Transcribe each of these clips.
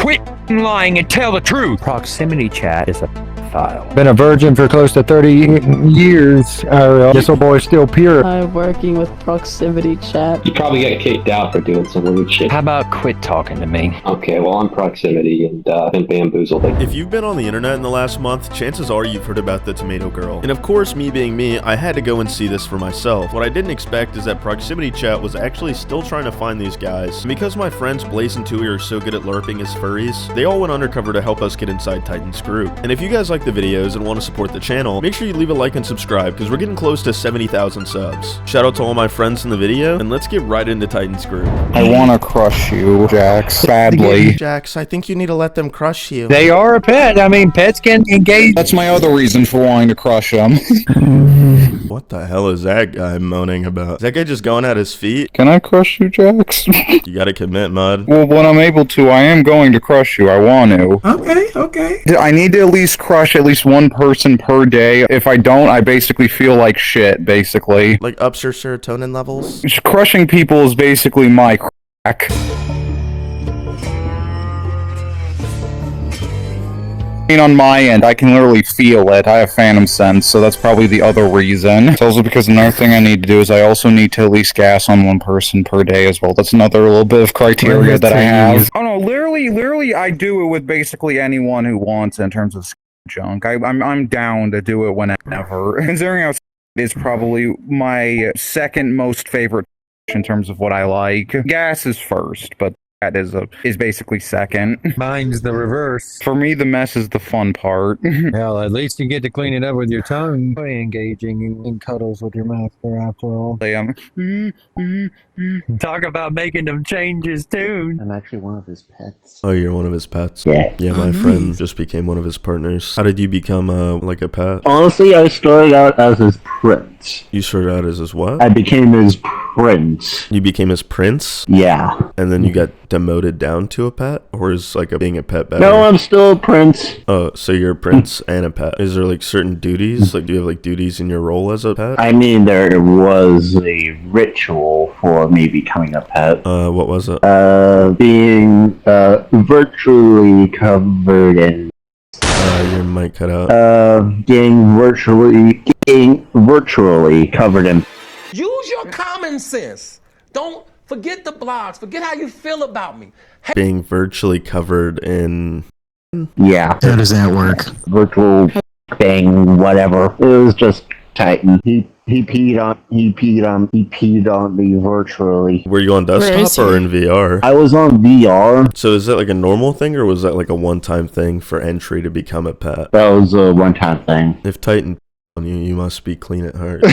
quit lying and tell the truth. Proximity chat is a file. Been a virgin for close to 30 years. This old boy's still pure. I'm working with proximity chat. You probably get kicked out for doing some weird shit. How about quit talking to me? Okay, well, I'm proximity and been bamboozled. If you've been on the internet in the last month, chances are you've heard about the tomato girl. And of course, me being me, I had to go and see this for myself. What I didn't expect is that proximity chat was actually still trying to find these guys. And because my friends Blaze and Tui are so good at LARPing as furries, they all went undercover to help us get inside Titan's group. And if you guys like the videos and want to support the channel, make sure you leave a like and subscribe because we're getting close to 70,000 subs. Shout out to all my friends in the video, and let's get right into Titan's group. I want to crush you, Jax. Sadly. Jax, I think you need to let them crush you. They are a pet. I mean, pets can engage. That's my other reason for wanting to crush them. What the hell is that guy moaning about? Is that guy just going at his feet? Can I crush you, Jax? You gotta commit, Mud. Well, when I'm able to, I am going to crush you. I want to. Okay. I need to at least crush at least one person per day. If I don't, I basically feel like shit, basically. Like ups your serotonin levels? Crushing people is basically my crack. On my end, I can literally feel it. I have phantom sense, so that's probably the other reason. It's also because another thing I need to do is I also need to at least gas on one person per day as well. That's another little bit of criteria that I have. Oh no, literally, I do it with basically anyone who wants in terms of junk. I'm down to do it whenever. Considering how is probably my second most favorite in terms of what I like. Gas is first, but that is basically second. Mine's the reverse. For me, the mess is the fun part. Well, at least you get to clean it up with your tongue. Very engaging in cuddles with your master, after all. Talk about making them change his tune. I'm actually one of his pets. Oh, you're one of his pets? Yeah. Yeah, my friend just became one of his partners. How did you become, like a pet? Honestly, I started out as his prince. You started out as his what? I became his prince. You became his prince? Yeah. And then you got demoted down to a pet? Or is, like, being a pet better? No, I'm still a prince. Oh, so you're a prince and a pet. Is there, like, certain duties? Like, do you have, like, duties in your role as a pet? I mean, there was a ritual for me becoming a pet. What was it? Being, virtually covered in... Your mic cut out. Getting virtually covered in... Use your common sense. Don't forget the blogs. Forget how you feel about me. Being virtually covered in... Yeah. How does that work? Virtual thing, whatever. It was just Titan. He peed on me virtually. Were you on desktop or in VR? I was on VR. So is that like a normal thing or was that like a one-time thing for entry to become a pet? That was a one-time thing. If Titan on you, you must be clean at heart.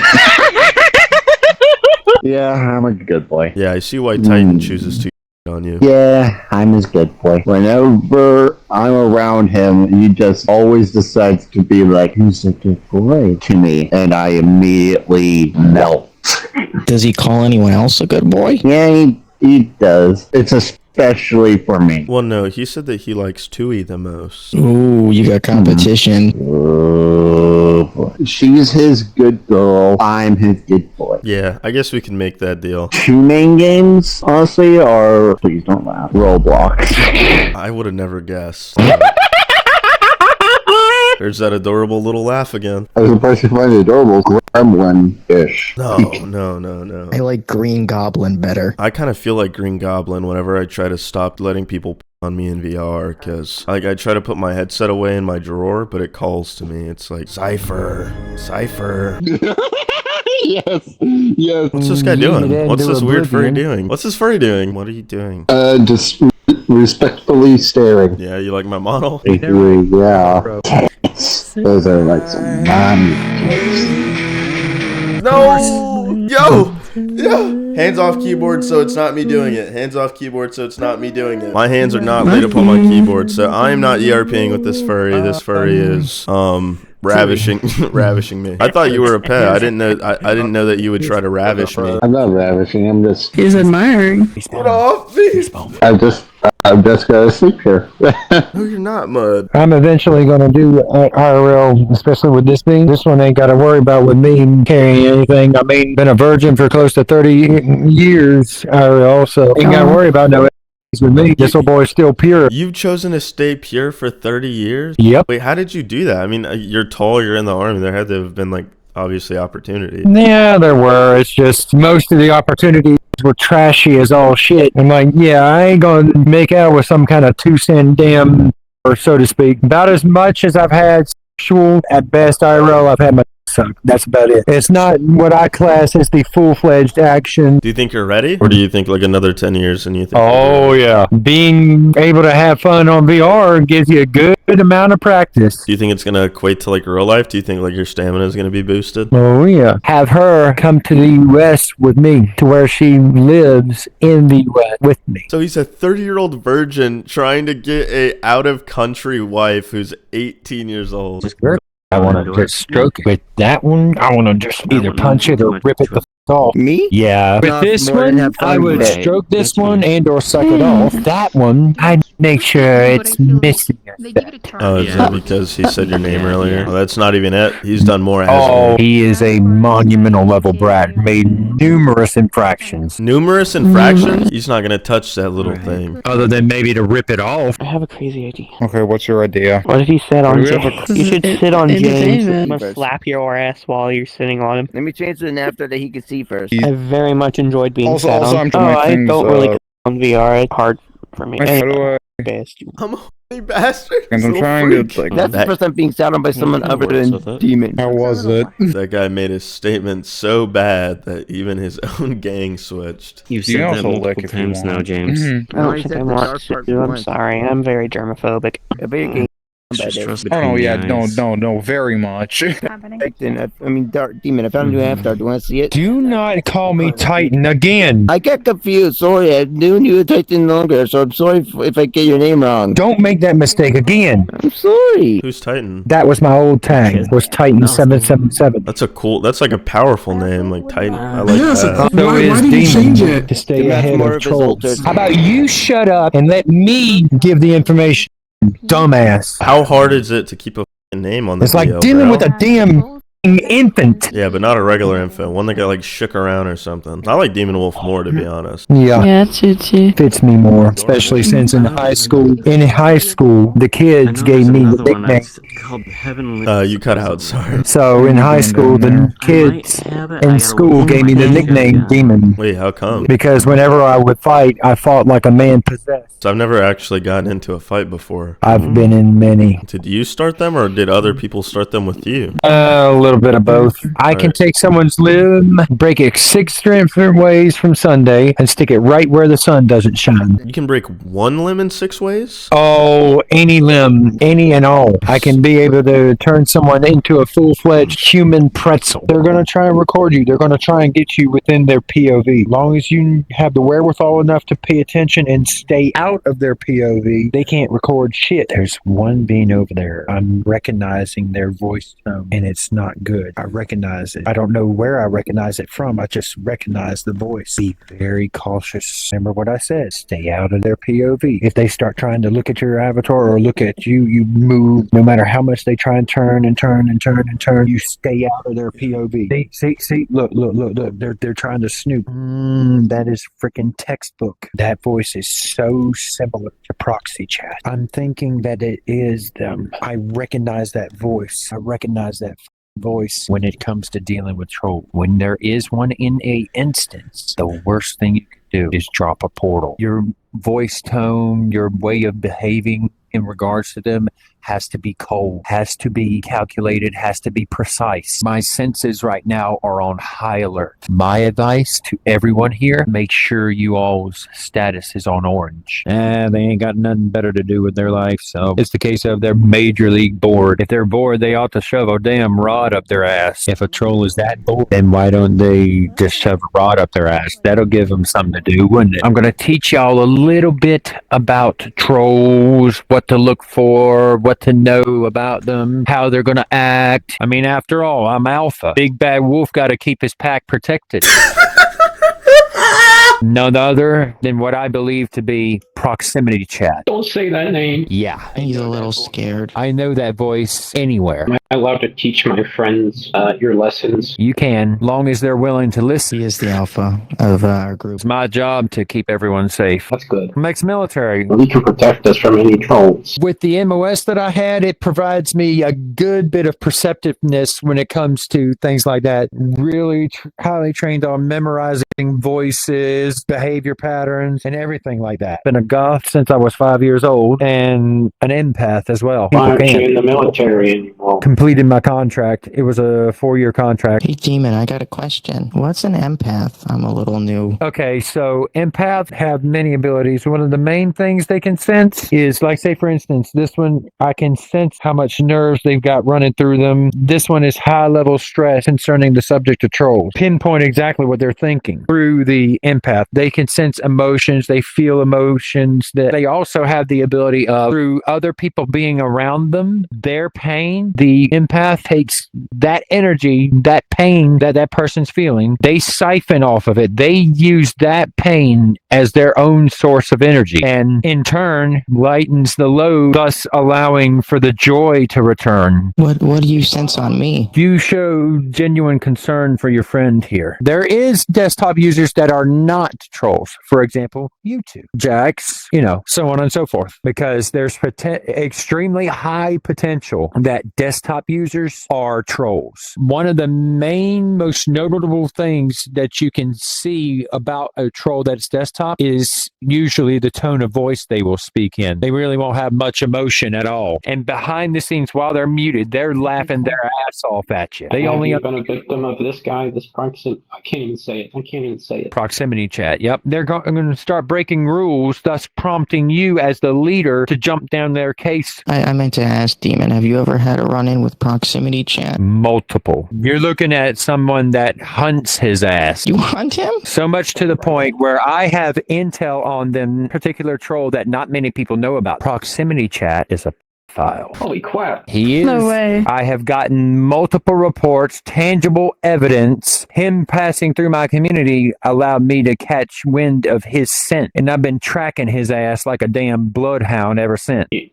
Yeah, I'm a good boy. Yeah, I see why Titan chooses to on you. Yeah, I'm his good boy. Whenever I'm around him, he just always decides to be like, who's a good boy to me? And I immediately melt. Does he call anyone else a good boy? Yeah, he does. It's especially for me. Well, no, he said that he likes Tui the most. Ooh, you got competition. She's his good girl. I'm his good boy. Yeah, I guess we can make that deal. Two main games, honestly, are... Please don't laugh. Roblox. I would have never guessed. There's that adorable little laugh again. I was surprised to find it adorable. Gremlin-ish. No. I like Green Goblin better. I kind of feel like Green Goblin whenever I try to stop letting people on me in VR, because like I try to put my headset away in my drawer, but it calls to me. It's like, Cypher. Yes. What's this guy doing? What's this weird furry doing? What's this furry doing? What are you doing? Just respectfully staring. Yeah, you like my model? Yeah. Those are like some mommy kicks. No! Yo! Hands off keyboard so it's not me doing it. Hands off keyboard so it's not me doing it. My hands are not laid upon my keyboard, so I am not ERPing with this furry. This furry is, ravishing me. I thought you were a pet. I didn't know that you would try to ravish me. I'm not ravishing, I'm just... He's admiring. Get off me! I'm just gonna sleep here. No, you're not, Mud. I'm eventually going to do IRL, especially with this thing. This one ain't got to worry about with me carrying anything. I mean, been a virgin for close to 30 years IRL, so ain't got to worry about no with me. This little boy's still pure. You've chosen to stay pure for 30 years? Yep. Wait, how did you do that? I mean, you're tall, you're in the army. There had to have been, like, obviously opportunity. Yeah, there were. It's just most of the opportunities were trashy as all shit. I'm like, yeah, I ain't gonna make out with some kind of 2-cent damn, or so to speak. About as much as I've had sexual, at best IRL, I've had my suck. That's about it. It's not what I class as the full-fledged action. Do you think you're ready? Or do you think, like, another 10 years and you think... Oh, yeah. Being able to have fun on VR gives you a good amount of practice. Do you think it's going to equate to, like, real life? Do you think, like, your stamina is going to be boosted? Oh, yeah. Have her come to the U.S. with me, to where she lives in the U.S. with me. So he's a 30-year-old virgin trying to get a out-of-country wife who's 18 years old. I want to just stroke it. With that one, I want to just either punch it or rip it the f off. Me? Yeah. With this one, I would stroke this one and or suck it off. That one, I'd make sure it's missing. Oh, is that because he said your name earlier? Oh, that's not even it. He's done more. Oh, he is a monumental level brat. Made numerous infractions. Numerous infractions? He's not going to touch that little thing. Other than maybe to rip it off. I have a crazy idea. Okay, what's your idea? What if he sat on James? You should sit on James. I'm Entertainment. gonna slap your ass while you're sitting on him. Let me change it after that he can see first. I very much enjoyed being Also- sat also, on. I'm trying I things, don't really on VR. It's hard for me. How do I... Best. I'm a horny bastard. And I'm Little trying freak. to, like... That's the first time being sat on by someone other than Demon. How was it? That guy made his statement so bad that even his own gang switched. You've You said can that also multiple lick if you times now, want. James. Mhm. I don't think I want to. I'm sorry. I'm very germophobic. Oh, yeah, no, very much. Demon, I found a new avatar. Do you want to see it? Do not call me Titan again. I got confused. Sorry, I knew you were Titan longer, so I'm sorry if I get your name wrong. Don't make that mistake again. I'm sorry. Who's Titan? That was my old tag. Was Titan 777. That's a cool, that's like a powerful name, like Titan. I like that. So is Demon to stay That's ahead more of of his trolls. alter- How about you shut up and let me give the information, dumbass? How hard is it to keep a f***ing name on the It's like DL, dealing bro? with a damn infant. Yeah, but not a regular infant. One that got like shook around or something. I like Demon Wolf more, to be honest. Yeah. Yeah, Chi. Fits me more, especially since in high school, the kids gave me the nickname. You cut out, sorry. So in high school, the kids in school gave me the nickname Demon. Wait, how come? Because whenever I would fight, I fought like a man possessed. So I've never actually gotten into a fight before. I've been in many. Did you start them or did other people start them with you? A little bit of both. I can take someone's limb, break it 6 different ways from Sunday, and stick it right where the sun doesn't shine. You can break one limb in 6 ways? Oh, any limb, any and all. I can be able to turn someone into a full-fledged human pretzel. They're going to try and record you. They're going to try and get you within their POV. As long as you have the wherewithal enough to pay attention and stay out of their POV, they can't record shit. There's one being over there. I'm recognizing their voice tone, and it's not good. I recognize it. I don't know where I recognize it from. I just recognize the voice. Be very cautious. Remember what I said. Stay out of their POV. If they start trying to look at your avatar or look at you, you move. No matter how much they try and turn and turn and turn and turn, you stay out of their POV. See. Look. They're trying to snoop. That is freaking textbook. That voice is so similar to proxy chat. I'm thinking that it is them. I recognize that voice. I recognize that voice when it comes to dealing with trolls. When there is one in a instance, the worst thing you can do is drop a portal. Your voice tone, your way of behaving in regards to them has to be cold, has to be calculated, has to be precise. My senses right now are on high alert. My advice to everyone here, make sure you all's status is on orange. They ain't got nothing better to do with their life, so it's the case of they're major league bored. If they're bored, they ought to shove a damn rod up their ass. If a troll is that bored, then why don't they just shove a rod up their ass? That'll give them something to do, wouldn't it? I'm going to teach y'all a little bit about trolls, what to look for, what to know about them, how they're going to act. I mean, after all, I'm alpha. Big bad wolf got to keep his pack protected. None other than what I believe to be proximity chat. Don't say that name. Yeah. He's a little scared. I know that voice anywhere. allowed to teach my friends your lessons? You can, long as they're willing to listen. He is the alpha of our group. It's my job to keep everyone safe. That's good. Ex-military. Well, he can protect us from any trolls. With the MOS that I had, it provides me a good bit of perceptiveness when it comes to things like that. Really highly trained on memorizing voices, behavior patterns, and everything like that. Been a goth since I was 5 years old, and an empath as well. Why aren't you in the military anymore? Completed my contract. It was a 4-year contract. Hey, Demon, I got a question. What's an empath? I'm a little new. Okay, so empaths have many abilities. One of the main things they can sense is, like, say, for instance, this one, I can sense how much nerves they've got running through them. This one is high-level stress concerning the subject of trolls. Pinpoint exactly what they're thinking through the empath. They can sense emotions. They feel emotions. That they also have the ability of, through other people being around them, their pain, the empath takes that energy, that pain that that person's feeling, they siphon off of it. They use that pain as their own source of energy, and in turn lightens the load, thus allowing for the joy to return. What do you sense on me? You show genuine concern for your friend here. There is desktop users that are not trolls. For example, you two, Jax, so on and so forth, because there's extremely high potential that desktop users are trolls. One of the main, most notable things that you can see about a troll that's desktop is usually the tone of voice they will speak in. They really won't have much emotion at all. And behind the scenes, while they're muted, they're laughing their ass off at you. They only have been a victim of this guy, this proximity. I can't even say it. Proximity chat. Yep. They're going to start breaking rules, thus prompting you as the leader to jump down their case. I meant to ask, Demon, have you ever had a run-in with proximity chat? Multiple. You're looking at someone that hunts his ass. You hunt him? So much to the point where I have intel on them particular troll that not many people know about. Proximity chat is a file. Holy crap. He is. No way. I have gotten multiple reports, tangible evidence. Him passing through my community allowed me to catch wind of his scent, and I've been tracking his ass like a damn bloodhound ever since. He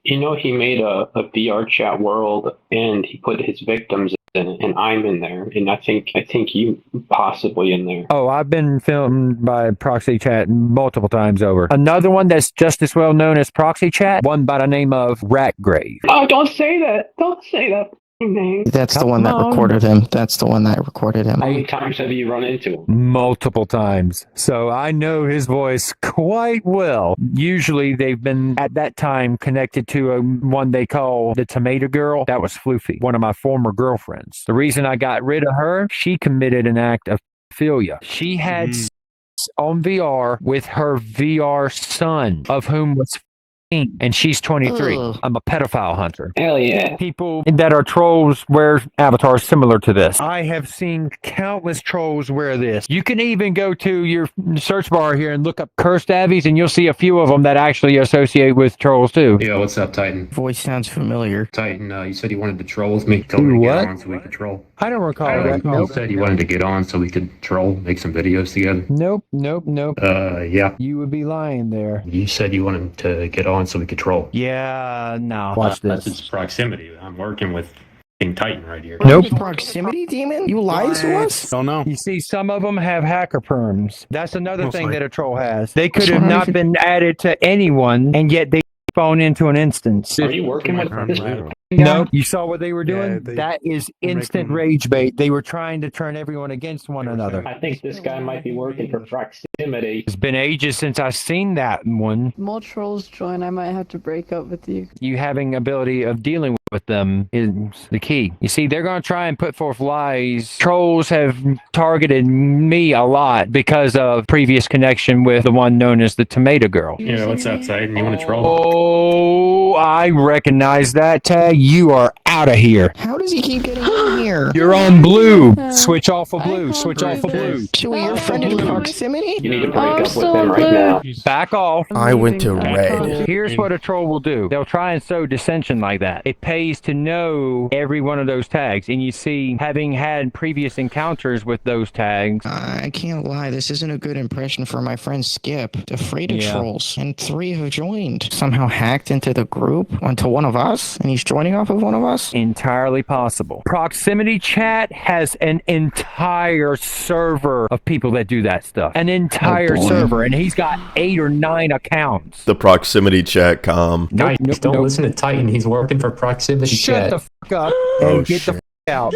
made a VR chat world, and he put his victims in it, and I'm in there, and I think you possibly in there. Oh, I've been filmed by Proxy Chat multiple times over. Another one that's just as well known as Proxy Chat, one by the name of Ratgrave. Oh, don't say that. Don't say that name. That's the one that recorded him. That's the one that recorded him. How many times have you run into him? Multiple times. So I know his voice quite well. Usually they've been, at that time, connected to one they call the Tomato Girl. That was Floofy, one of my former girlfriends. The reason I got rid of her, she committed an act of pedophilia. She had sex on VR with her VR son, of whom was and she's 23. Ugh. I'm a pedophile hunter. Hell yeah. People that are trolls wear avatars similar to this. I have seen countless trolls wear this. You can even go to your search bar here and look up cursed avies, and you'll see a few of them that actually associate with trolls too. Yeah, what's up, Titan? Voice sounds familiar. Titan, you said you wanted to troll with me. Told me to What? get on so we could troll. I don't recall that. You said you wanted to get on so we could troll, make some videos together. Nope. Yeah. You would be lying there. You said you wanted to get on so we could troll. Yeah, no. Watch That's this. its proximity. I'm working with King Titan right here. Nope. Proximity Demon? You lied to us? Don't know. You see, some of them have hacker perms. That's another Most thing likely. that a troll has. They could That's have what I not think. been added to anyone, and yet they phone into an instance. Are you working with this? No, you saw what they were doing? Yeah, they- That is they're instant making- rage bait. They were trying to turn everyone against one another. I think this guy might be working for proximity. It's been ages since I've seen that one. More trolls join, I might have to break up with you. You having ability of dealing with them is the key. You see, they're going to try and put forth lies. Trolls have targeted me a lot because of previous connection with the one known as the Tomato Girl. Yeah, what's up, Titan? You want to troll? Oh, I recognize that tag. You are out of here. How does he keep getting in here. You're on blue. Switch off of blue. Switch off of blue. Chewie, you're friend in proximity? You need to break up with him right now. Back off. I went to I red. can't. Here's what a troll will do. They'll try and sow dissension like that. It pays to know every one of those tags. And you see, having had previous encounters with those tags. I can't lie, this isn't a good impression for my friend Skip. Afraid of trolls, and 3 have joined. Somehow hacked into the group, onto one of us, and he's joining off of one of us? Entirely possible. Proximity chat has an entire server of people that do that stuff. An entire server, and he's got 8 or 9 accounts. The proximity chat com. Guys, don't listen to Titan. He's working for proximity Shut chat. the fuck up and get the fuck out.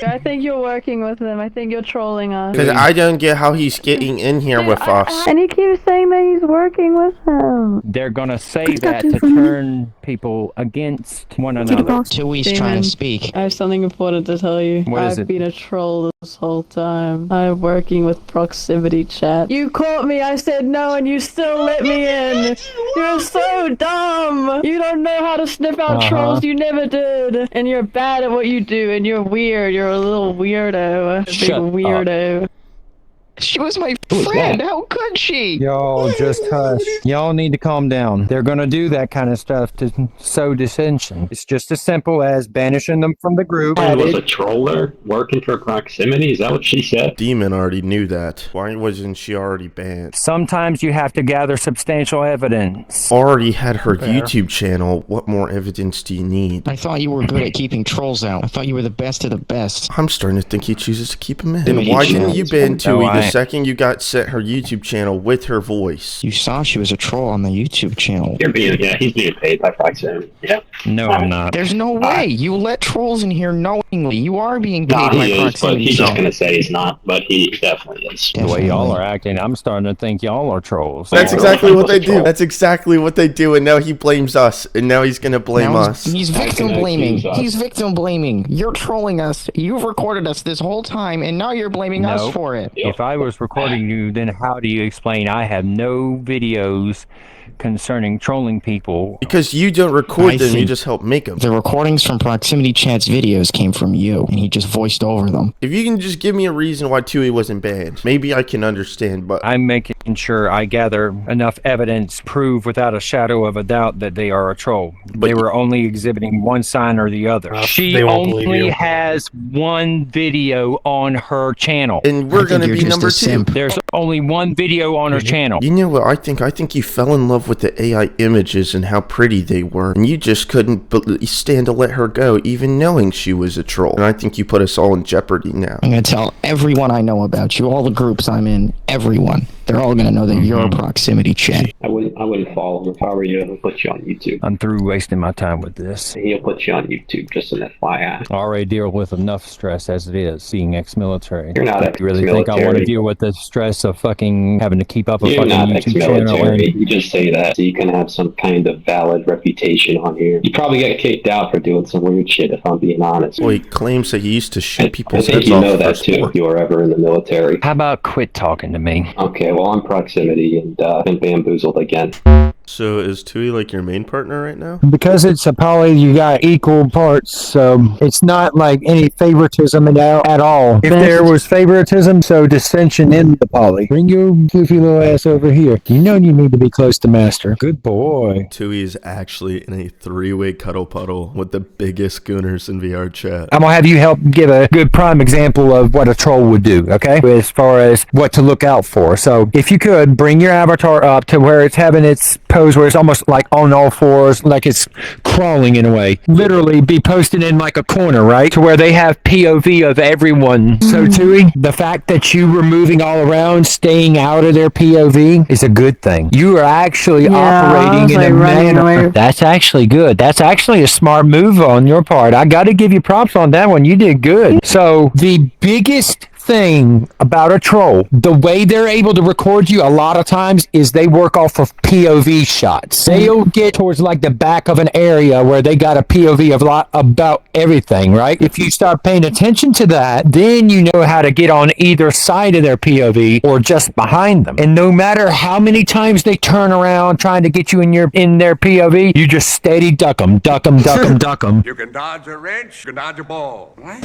I think you're working with him. I think you're trolling us. Because I don't get how he's getting in here with us. And he keeps saying that he's working with him. They're gonna say that to turn people against one another. Chewie's trying to speak. I have something important to tell you. What is I've it? been a troll this whole time. I'm working with proximity chat. You caught me. I said no, and you still let me in. You're so dumb. You don't know how to sniff out trolls. You never did. And you're bad at what you do. And you're weird. You're a little weirdo. A big weirdo. She was my friend. How could she? Y'all just hush. Y'all need to calm down. They're gonna do that kind of stuff to sow dissension. It's just as simple as banishing them from the group. I was a troller working for proximity. Is that what she said? Demon already knew that. Why wasn't she already banned? Sometimes you have to gather substantial evidence. Already had her YouTube channel. What more evidence do you need? I thought you were good at keeping trolls out. I thought you were the best of the best. I'm starting to think he chooses to keep him in. Then why didn't you ban Tui the second you got set her YouTube channel with her voice? You saw she was a troll on the YouTube channel. He's being paid by proximity. Yeah. No, I'm not. There's no way. You let trolls in here knowingly. You are being paid No, by he is, but proximity. he's just gonna say he's not. But he definitely is. The way y'all are acting, I'm starting to think y'all are trolls. That's exactly what they do. That's exactly what they do, and now he blames us, and now he's gonna blame us. He's victim blaming. He's victim blaming. You're trolling us. You've recorded us this whole time, and now you're blaming us for it. If I was recording you, then how do you explain I have no videos concerning trolling people? Because you don't record them, you just help make them. The recordings from Proximity Chat's videos came from you, and he just voiced over them. If you can just give me a reason why Tui wasn't banned, maybe I can understand, but I'm making sure I gather enough evidence, prove without a shadow of a doubt that they are a troll. But they were only exhibiting one sign or the other. She only has one video on her channel. And we're going to be number 2. There's only one video on her channel. You know what I think? I think you fell in love with the AI images and how pretty they were, and you just couldn't stand to let her go, even knowing she was a troll. And I think you put us all in jeopardy now. I'm gonna tell everyone I know about you, all the groups I'm in, everyone. They're all gonna know that you're a Proximity Chat. I wouldn't follow him if I were you. He'll put you on YouTube. I'm through wasting my time with this. He'll put you on YouTube, just an FYI. I already deal with enough stress as it is, being ex-military. You're not You really think I want to deal with the stress of fucking having to keep up a You're fucking not YouTube channel? ex-military. You just say that so you can have some kind of valid reputation on here. You probably get kicked out for doing some weird shit, if I'm being honest. Well, he claims that he used to shoot I people's think heads you off know that first too, floor. if you were ever in the military. How about quit talking to me? Okay, well, I'm proximity and been bamboozled again. So is Tui like your main partner right now? Because it's a poly, you got equal parts, so it's not like any favoritism at all. If there was favoritism, so dissension in the poly. Bring your goofy little ass over here. You know you need to be close to master. Good boy. Tui is actually in a 3-way cuddle puddle with the biggest gooners in VR chat. I'm gonna have you help give a good prime example of what a troll would do, okay? As far as what to look out for. So if you could bring your avatar up to where it's having its pose where it's almost like on all fours, like it's crawling in a way. Literally be posted in like a corner, right? To where they have POV of everyone. So Tui, the fact that you were moving all around, staying out of their POV is a good thing. You are actually operating in a manner. That's actually good. That's actually a smart move on your part. I got to give you props on that one. You did good. So the biggest thing about a troll, the way they're able to record you a lot of times is they work off of POV shots. They'll get towards like the back of an area where they got a POV of lot about everything, right? If you start paying attention to that, then you know how to get on either side of their POV or just behind them. And no matter how many times they turn around trying to get you in their POV, you just steady duck them, duck them, duck them, duck them. You can dodge a wrench, you can dodge a ball. What?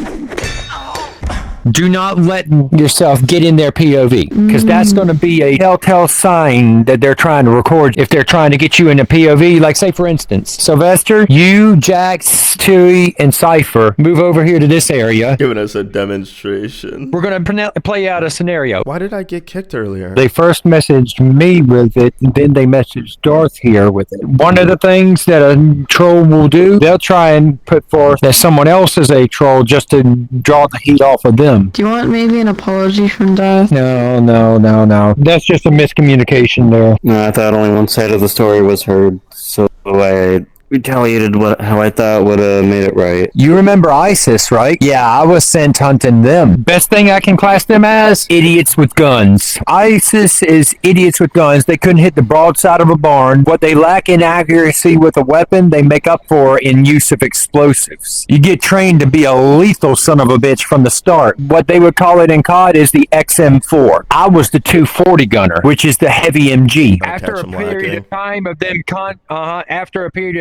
Do not let yourself get in their POV, because that's going to be a telltale sign that they're trying to record. If they're trying to get you in a POV, like say for instance, Sylvester, you, Jax, Stewie, and Cypher move over here to this area. Giving us a demonstration. We're going to play out a scenario. Why did I get kicked earlier? They first messaged me with it, and then they messaged Darth here with it. One of the things that a troll will do, they'll try and put forth that someone else is a troll just to draw the heat off of them. Do you want maybe an apology from Darth? No. That's just a miscommunication there. No, I thought only one side of the story was heard, so I retaliated how I thought would have made it right. You remember ISIS, right? Yeah, I was sent hunting them. Best thing I can class them as? Idiots with guns. ISIS is idiots with guns. They couldn't hit the broadside of a barn. What they lack in accuracy with a weapon, they make up for in use of explosives. You get trained to be a lethal son of a bitch from the start. What they would call it in COD is the XM4. I was the 240 gunner, which is the heavy MG. After a period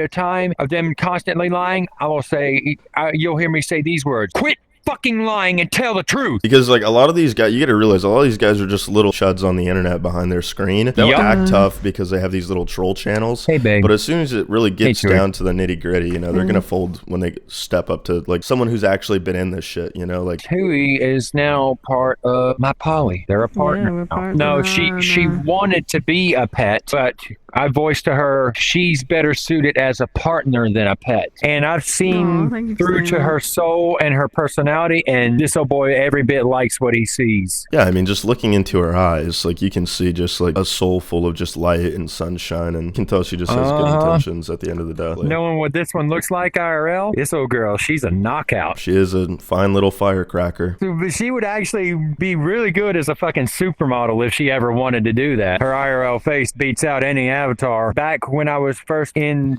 of time of them constantly lying, I will say, you'll hear me say these words: quit fucking lying and tell the truth. Because like a lot of these guys, you gotta realize a lot of these guys are just little chuds on the internet behind their screen. They'll act tough because they have these little troll channels. Hey babe. But as soon as it really gets down to the nitty gritty, you know, they're gonna fold when they step up to like someone who's actually been in this shit, you know, like Tui is now part of my poly. They're a partner. No, she wanted to be a pet, but I voiced to her she's better suited as a partner than a pet. And I've seen through to her soul and her personality, and this old boy every bit likes what he sees. Yeah, I mean, just looking into her eyes, like you can see just like a soul full of just light and sunshine, and you can tell she just has good intentions at the end of the day. Like, knowing what this one looks like IRL, this old girl, she's a knockout. She is a fine little firecracker. She would actually be really good as a fucking supermodel if she ever wanted to do that. Her IRL face beats out any avatar. Back when I was first in,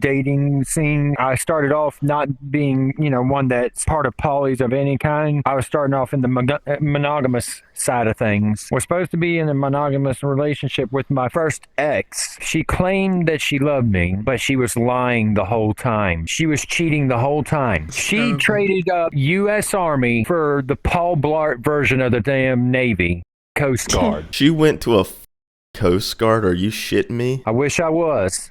dating scene, I started off not being, one that's part of polys of any kind. I was starting off in the monogamous side of things. We're supposed to be in a monogamous relationship with my first ex. She claimed that she loved me, but she was lying the whole time. She was cheating the whole time. She traded up U.S. Army for the Paul Blart version of the damn Navy. Coast Guard. She went to a Coast Guard? Are you shitting me? I wish I was.